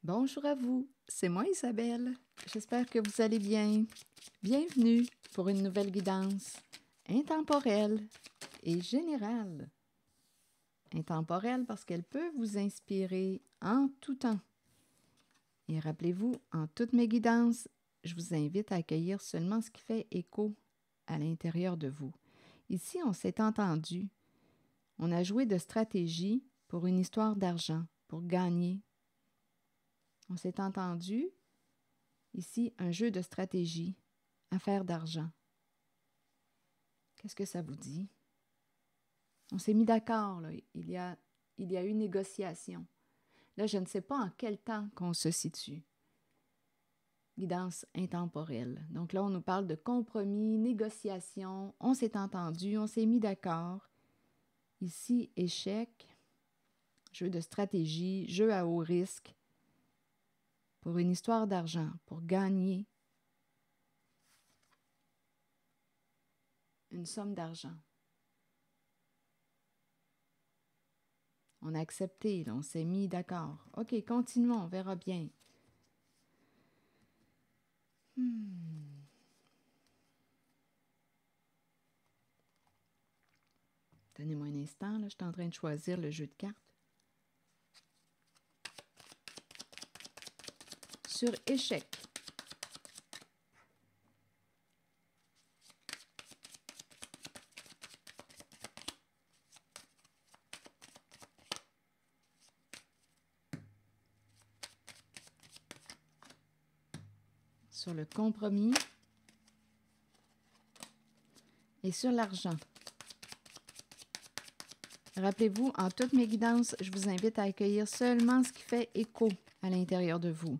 Bonjour à vous, c'est moi Isabelle. J'espère que vous allez bien. Bienvenue pour une nouvelle guidance intemporelle et générale. Intemporelle parce qu'elle peut vous inspirer en tout temps. Et rappelez-vous, en toutes mes guidances, je vous invite à accueillir seulement ce qui fait écho à l'intérieur de vous. Ici, on s'est entendu. On a joué de stratégie pour une histoire d'argent, pour gagner. On s'est entendu. Ici, un jeu de stratégie, affaire d'argent. Qu'est-ce que ça vous dit? On s'est mis d'accord, là. Il y a eu négociation. Là, je ne sais pas en quel temps qu'on se situe. Guidance intemporelle. Donc là, on nous parle de compromis, négociation. On s'est entendu, on s'est mis d'accord. Ici, échec, jeu de stratégie, jeu à haut risque. Pour une histoire d'argent, pour gagner une somme d'argent. On a accepté, là, on s'est mis d'accord. OK, continuons, on verra bien. Donnez-moi un instant, là, je suis en train de choisir le jeu de cartes. Sur échec. Sur le compromis. Et sur l'argent. Rappelez-vous, en toutes mes guidances, je vous invite à accueillir seulement ce qui fait écho à l'intérieur de vous.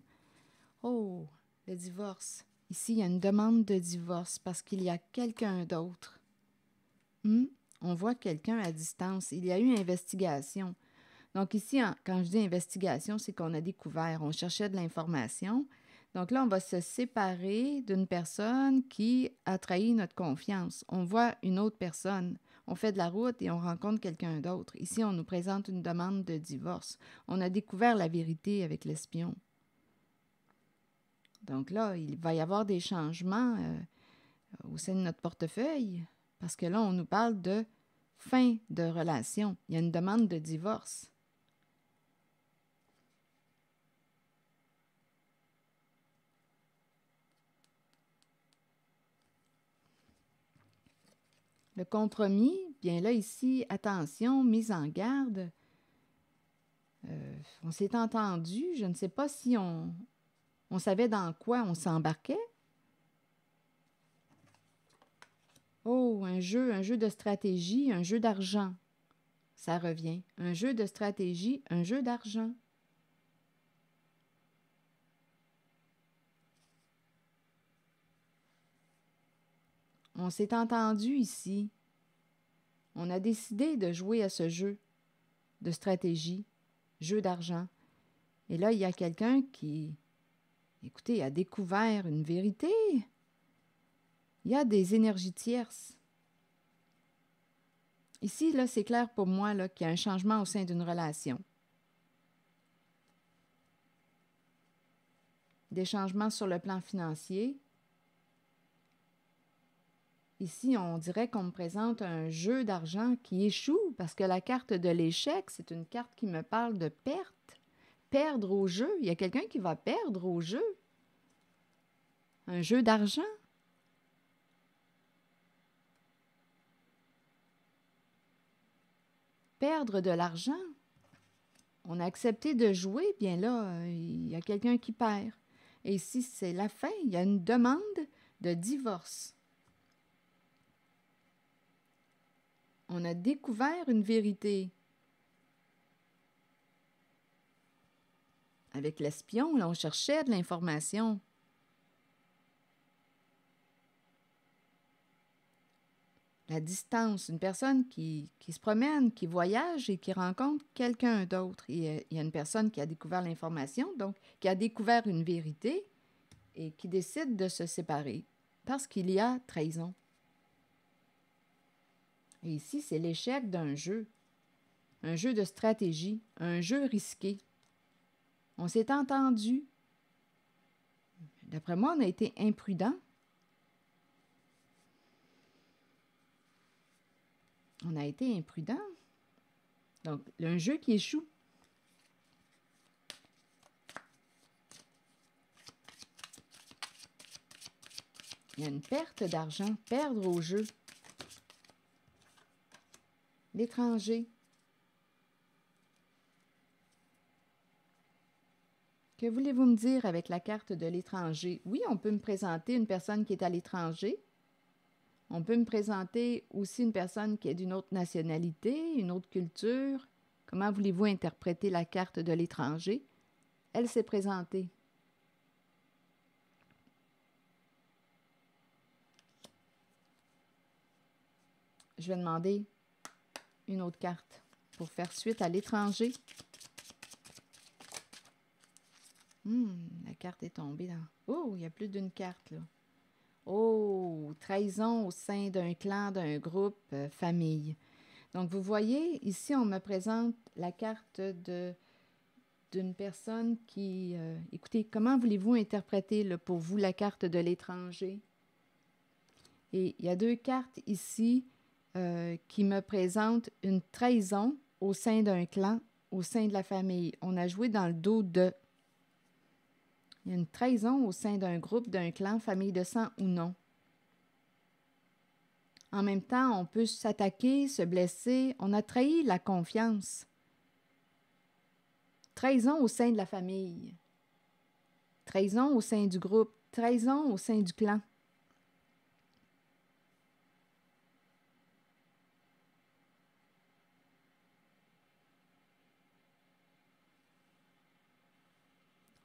Oh, le divorce. Ici, il y a une demande de divorce parce qu'il y a quelqu'un d'autre. On voit quelqu'un à distance. Il y a eu investigation. Donc ici, quand je dis investigation, c'est qu'on a découvert, on cherchait de l'information. Donc là, on va se séparer d'une personne qui a trahi notre confiance. On voit une autre personne. On fait de la route et on rencontre quelqu'un d'autre. Ici, on nous présente une demande de divorce. On a découvert la vérité avec l'espion. Donc là, il va y avoir des changements au sein de notre portefeuille parce que là, on nous parle de fin de relation. Il y a une demande de divorce. Le compromis, bien là, ici, attention, mise en garde. On s'est entendu, je ne sais pas si on savait dans quoi on s'embarquait. Oh, un jeu de stratégie, un jeu d'argent. Ça revient. Un jeu de stratégie, un jeu d'argent. On s'est entendu ici. On a décidé de jouer à ce jeu de stratégie, jeu d'argent. Et là, il y a quelqu'un qui, écoutez, a découvert une vérité. Il y a des énergies tierces. Ici, là, c'est clair pour moi là, qu'il y a un changement au sein d'une relation. Des changements sur le plan financier. Ici, on dirait qu'on me présente un jeu d'argent qui échoue parce que la carte de l'échec, c'est une carte qui me parle de perte. Perdre au jeu. Il y a quelqu'un qui va perdre au jeu. Un jeu d'argent. Perdre de l'argent. On a accepté de jouer, bien là, il y a quelqu'un qui perd. Et ici, c'est la fin. Il y a une demande de divorce. On a découvert une vérité. Avec l'espion, là, on cherchait de l'information. La distance, une personne qui se promène, qui voyage et qui rencontre quelqu'un d'autre. Il y a une personne qui a découvert l'information, donc qui a découvert une vérité et qui décide de se séparer parce qu'il y a trahison. Et ici, c'est l'échec d'un jeu. Un jeu de stratégie, un jeu risqué. On s'est entendu. D'après moi, on a été imprudent. On a été imprudent. Donc, un jeu qui échoue. Il y a une perte d'argent, perdre au jeu. L'étranger. Que voulez-vous me dire avec la carte de l'étranger? Oui, on peut me présenter une personne qui est à l'étranger. On peut me présenter aussi une personne qui est d'une autre nationalité, une autre culture. Comment voulez-vous interpréter la carte de l'étranger? Elle s'est présentée. Je vais demander une autre carte pour faire suite à l'étranger. La carte est tombée dans... Oh, il y a plus d'une carte, là. Oh, trahison au sein d'un clan, d'un groupe, famille. Donc, vous voyez, ici, on me présente la carte d'une personne qui... écoutez, comment voulez-vous interpréter là, pour vous la carte de l'étranger? Et il y a deux cartes ici qui me présentent une trahison au sein d'un clan, au sein de la famille. On a joué dans le dos de... Il y a une trahison au sein d'un groupe, d'un clan, famille de sang ou non. En même temps, on peut s'attaquer, se blesser. On a trahi la confiance. Trahison au sein de la famille. Trahison au sein du groupe. Trahison au sein du clan.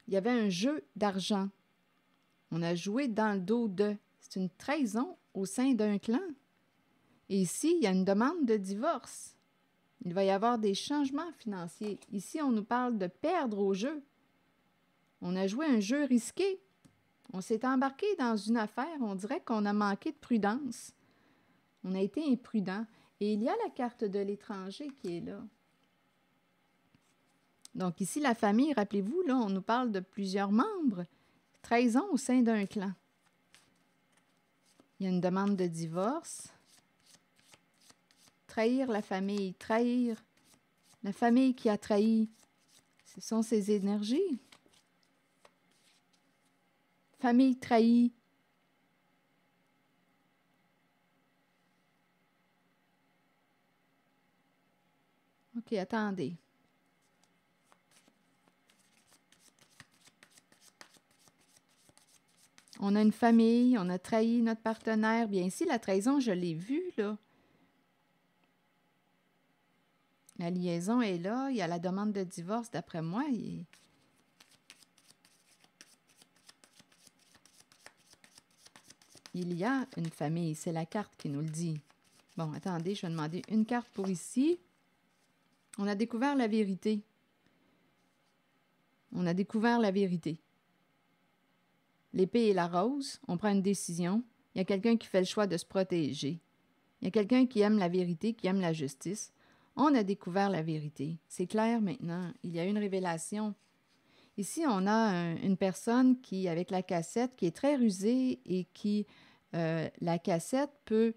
Il y avait un jeu d'argent. On a joué dans le dos de. C'est une trahison au sein d'un clan. Et ici, il y a une demande de divorce. Il va y avoir des changements financiers. Ici, on nous parle de perdre au jeu. On a joué un jeu risqué. On s'est embarqué dans une affaire. On dirait qu'on a manqué de prudence. On a été imprudent. Et il y a la carte de l'étranger qui est là. Donc ici, la famille, rappelez-vous, là, on nous parle de plusieurs membres. Trahison au sein d'un clan. Il y a une demande de divorce. Trahir la famille, trahir la famille qui a trahi. Ce sont ses énergies. Famille trahie. OK, attendez. On a une famille, on a trahi notre partenaire. Bien ici, la trahison, je l'ai vue, là. La liaison est là. Il y a la demande de divorce, d'après moi. Il y a une famille. C'est la carte qui nous le dit. Bon, attendez, je vais demander une carte pour ici. On a découvert la vérité. On a découvert la vérité. L'épée et la rose, on prend une décision. Il y a quelqu'un qui fait le choix de se protéger. Il y a quelqu'un qui aime la vérité, qui aime la justice. On a découvert la vérité. C'est clair maintenant. Il y a une révélation. Ici, on a une personne qui, avec la cassette, qui est très rusée et qui, la cassette peut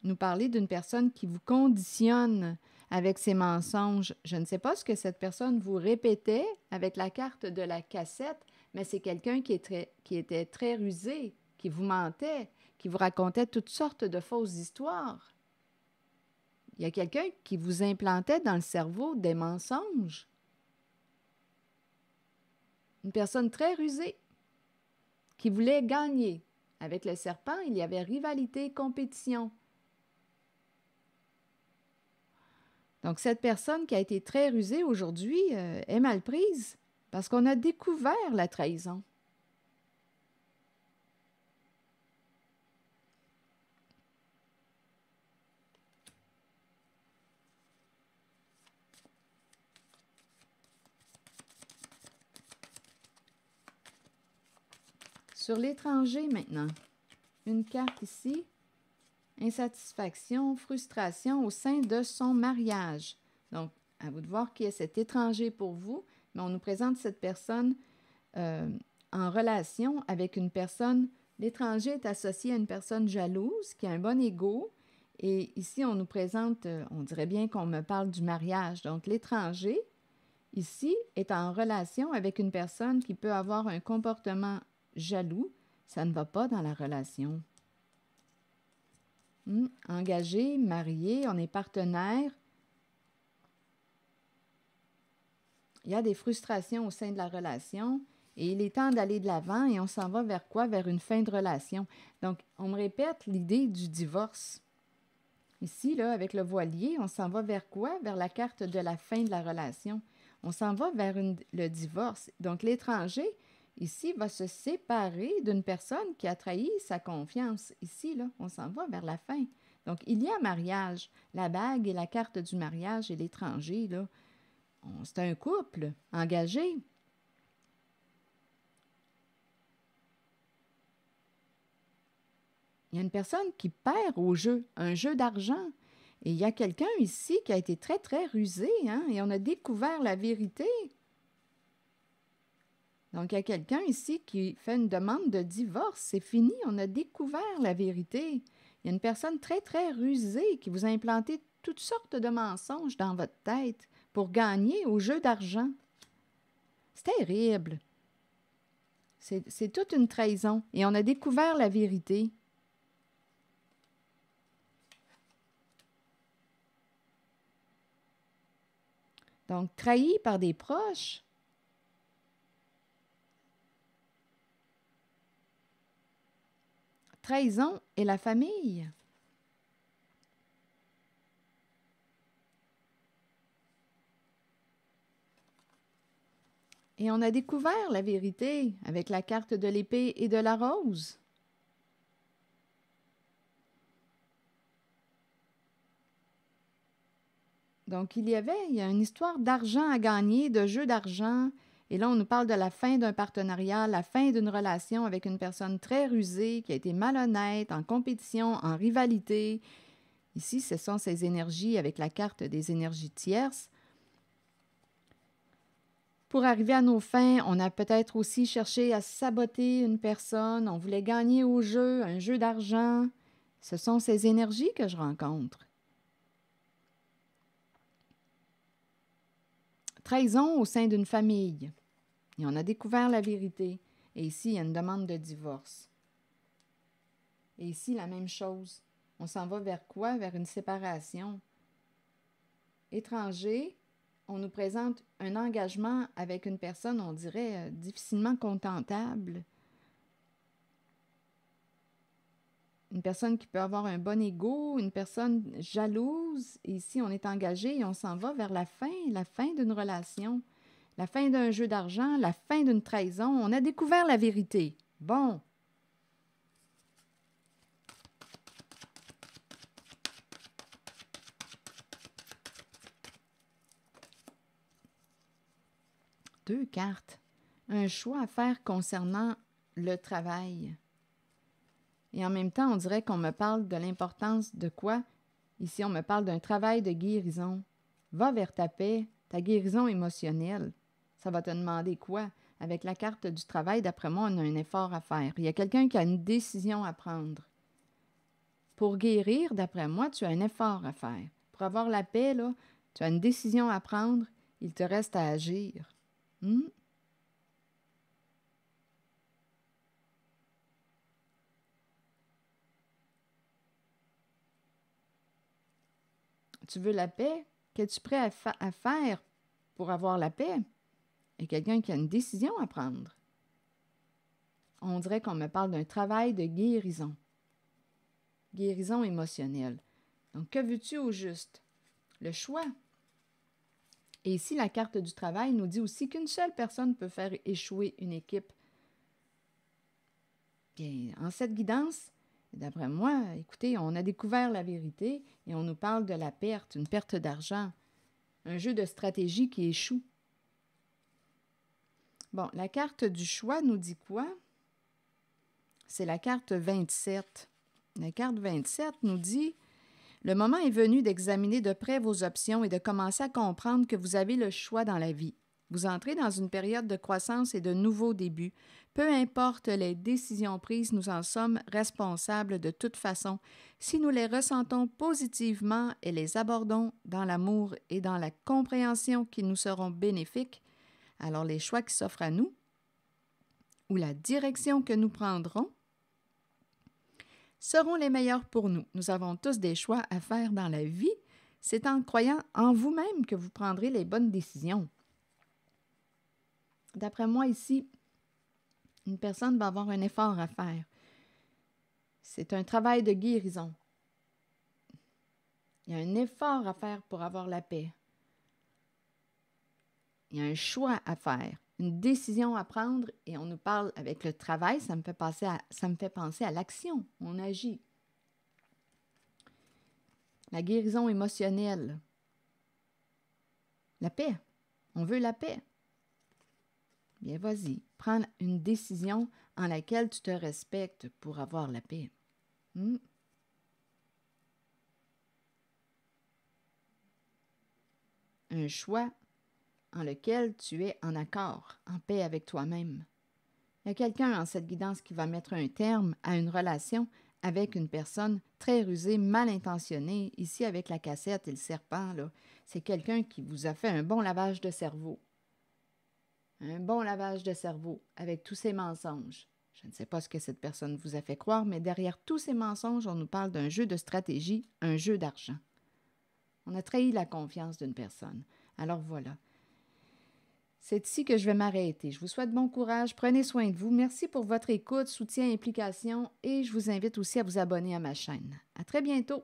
nous parler d'une personne qui vous conditionne avec ses mensonges. Je ne sais pas ce que cette personne vous répétait avec la carte de la cassette, mais c'est quelqu'un qui était très rusé, qui vous mentait, qui vous racontait toutes sortes de fausses histoires. Il y a quelqu'un qui vous implantait dans le cerveau des mensonges. Une personne très rusée qui voulait gagner. Avec le serpent, il y avait rivalité, compétition. Donc, cette personne qui a été très rusée aujourd'hui est mal prise parce qu'on a découvert la trahison. Sur l'étranger maintenant, une carte ici, insatisfaction, frustration au sein de son mariage. Donc, à vous de voir qui est cet étranger pour vous. mais on nous présente cette personne en relation avec une personne. L'étranger est associé à une personne jalouse qui a un bon ego. Et ici, on nous présente, on dirait bien qu'on me parle du mariage. Donc, l'étranger, ici, est en relation avec une personne qui peut avoir un comportement jaloux. Ça ne va pas dans la relation. Engagé, marié, on est partenaire. Il y a des frustrations au sein de la relation et il est temps d'aller de l'avant et on s'en va vers quoi? Vers une fin de relation. Donc, on me répète l'idée du divorce. Ici, là, avec le voilier, on s'en va vers quoi? Vers la carte de la fin de la relation. On s'en va vers le divorce. Donc, l'étranger, ici, va se séparer d'une personne qui a trahi sa confiance. Ici, là, on s'en va vers la fin. Donc, il y a mariage. La bague et la carte du mariage et l'étranger, là, c'est un couple engagé. Il y a une personne qui perd au jeu, un jeu d'argent. Et il y a quelqu'un ici qui a été très, très rusé, hein, et on a découvert la vérité. Donc, il y a quelqu'un ici qui fait une demande de divorce. C'est fini, on a découvert la vérité. Il y a une personne très, très rusée qui vous a implanté toutes sortes de mensonges dans votre tête pour gagner au jeu d'argent. C'est terrible. C'est toute une trahison. Et on a découvert la vérité. Donc, trahi par des proches. Trahison et la famille. Et on a découvert la vérité avec la carte de l'épée et de la rose. Donc, il y a une histoire d'argent à gagner, de jeu d'argent. Et là, on nous parle de la fin d'un partenariat, la fin d'une relation avec une personne très rusée, qui a été malhonnête, en compétition, en rivalité. Ici, ce sont ces énergies avec la carte des énergies tierces. Pour arriver à nos fins, on a peut-être aussi cherché à saboter une personne. On voulait gagner au jeu, un jeu d'argent. Ce sont ces énergies que je rencontre. Trahison au sein d'une famille. Et on a découvert la vérité. Et ici, il y a une demande de divorce. Et ici, la même chose. On s'en va vers quoi? Vers une séparation. Étranger, on nous présente un engagement avec une personne, on dirait, difficilement contentable. Une personne qui peut avoir un bon ego, une personne jalouse. Et ici, on est engagé et on s'en va vers la fin d'une relation, la fin d'un jeu d'argent, la fin d'une trahison. On a découvert la vérité. Bon. Deux cartes. Un choix à faire concernant le travail. Et en même temps, on dirait qu'on me parle de l'importance de quoi? Ici, on me parle d'un travail de guérison. Va vers ta paix, ta guérison émotionnelle. Ça va te demander quoi? Avec la carte du travail, d'après moi, on a un effort à faire. Il y a quelqu'un qui a une décision à prendre. Pour guérir, d'après moi, tu as un effort à faire. Pour avoir la paix, là, tu as une décision à prendre. Il te reste à agir. Tu veux la paix? Qu'es-tu prêt à faire pour avoir la paix? Il y a quelqu'un qui a une décision à prendre. On dirait qu'on me parle d'un travail de guérison. Guérison émotionnelle. Donc, que veux-tu au juste? Le choix. Et ici, la carte du travail nous dit aussi qu'une seule personne peut faire échouer une équipe. Bien, en cette guidance, d'après moi, écoutez, on a découvert la vérité et on nous parle de la perte, une perte d'argent, un jeu de stratégie qui échoue. Bon, la carte du choix nous dit quoi? C'est la carte 27. La carte 27 nous dit « Le moment est venu d'examiner de près vos options et de commencer à comprendre que vous avez le choix dans la vie. Vous entrez dans une période de croissance et de nouveaux débuts. Peu importe les décisions prises, nous en sommes responsables de toute façon. Si nous les ressentons positivement et les abordons dans l'amour et dans la compréhension qui nous seront bénéfiques, alors les choix qui s'offrent à nous ou la direction que nous prendrons seront les meilleurs pour nous. Nous avons tous des choix à faire dans la vie. C'est en croyant en vous-même que vous prendrez les bonnes décisions. D'après moi, ici, une personne va avoir un effort à faire. C'est un travail de guérison. Il y a un effort à faire pour avoir la paix. Il y a un choix à faire, une décision à prendre, et on nous parle avec le travail, ça me fait penser à l'action. On agit. La guérison émotionnelle. La paix. On veut la paix. Bien, vas-y, prends une décision en laquelle tu te respectes pour avoir la paix. Un choix en lequel tu es en accord, en paix avec toi-même. Il y a quelqu'un en cette guidance qui va mettre un terme à une relation avec une personne très rusée, mal intentionnée. Ici, avec la cassette et le serpent, là, c'est quelqu'un qui vous a fait un bon lavage de cerveau. Un bon lavage de cerveau avec tous ces mensonges. Je ne sais pas ce que cette personne vous a fait croire, mais derrière tous ces mensonges, on nous parle d'un jeu de stratégie, un jeu d'argent. On a trahi la confiance d'une personne. Alors voilà. C'est ici que je vais m'arrêter. Je vous souhaite bon courage, prenez soin de vous. Merci pour votre écoute, soutien, implication et je vous invite aussi à vous abonner à ma chaîne. À très bientôt!